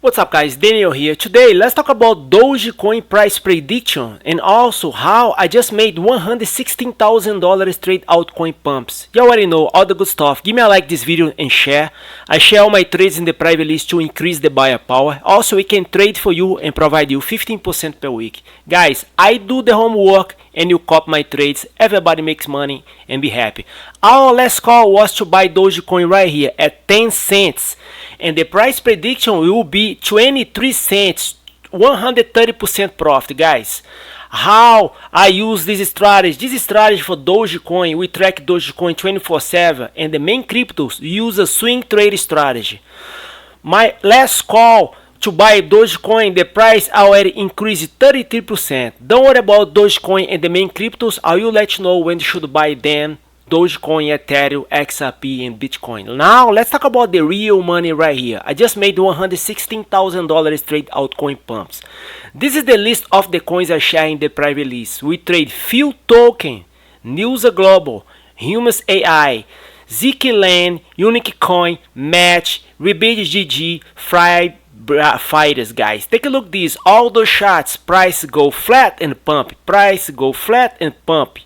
What's up guys, Daniel here. Today let's talk about DogeCoin price prediction and also how I just made $116,000 trade altcoin pumps. You already know all the good stuff. Give me a like this video and share. I share all my trades in the private list to increase the buyer power. Also we can trade for you and provide you 15% per week. Guys, I do the homework and you copy my trades. Everybody makes money and be happy. Our last call was to buy DogeCoin right here at 10 cents. And the price prediction will be 23 cents, 130% profit, guys. How I use this strategy for DogeCoin, we track DogeCoin 24/7, and the main cryptos use a swing trade strategy. My last call to buy Dogecoin, the price already increased 33%. Don't worry about Dogecoin and the main cryptos. I will let you know when you should buy them. Dogecoin, Ethereum, XRP, and Bitcoin. Now, let's talk about the real money right here. I just made $116,000 trade altcoin pumps. This is the list of the coins I share in the private list. We trade Philtoken, NIZA Global, Humans.ai, ZKLEND, Uquid, Match, Rebate GG, Fighters, guys. Take a look at these. All the charts. Price go flat and pump. Price go flat and pump.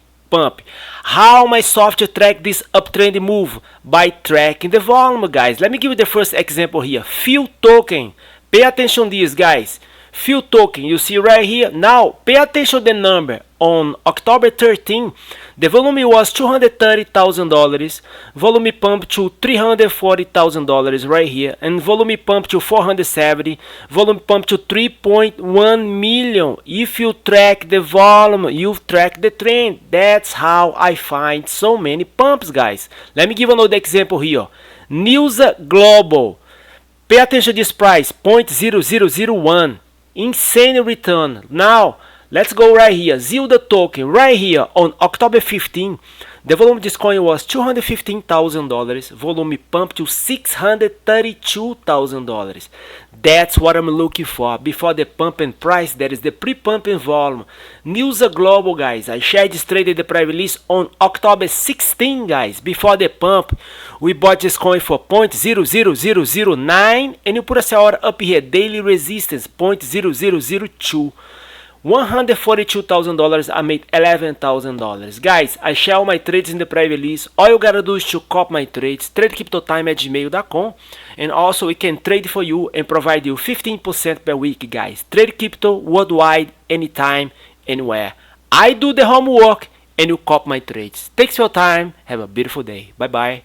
How my software track this uptrend move? By tracking the volume, guys. Let me give you the first example here. Philtoken. Pay attention to this, guys. Philtoken, you see right here. Now, pay attention to the number. On October 13, the volume was $230,000. Volume pump to $340,000 right here. And volume pump to 470. Volume pump to 3.1 million. If you track the volume, you track the trend. That's how I find so many pumps, guys. Let me give another example here. NIZA Global. Pay attention to this price. 0.0001. Insane return. Now, let's go right here. ZKLEND token right here on October 15. The volume of this coin was $215,000. Volume pump to $632,000. That's what I'm looking for. Before the pump and price, there is the pre-pump and volume. NIZA Global, guys. I shared this trade in the private list on October 16, guys. Before the pump, we bought this coin for 0.00009. And you put a order up here. Daily resistance 0.0002. $142,000, I made $11,000. Guys, I share all my trades in the private list. All you gotta do is to copy my trades, tradecryptotime@gmail.com, and also we can trade for you and provide you 15% per week, guys. Trade crypto worldwide, anytime, anywhere. I do the homework and you copy my trades. Thanks for your time. Have a beautiful day. Bye bye.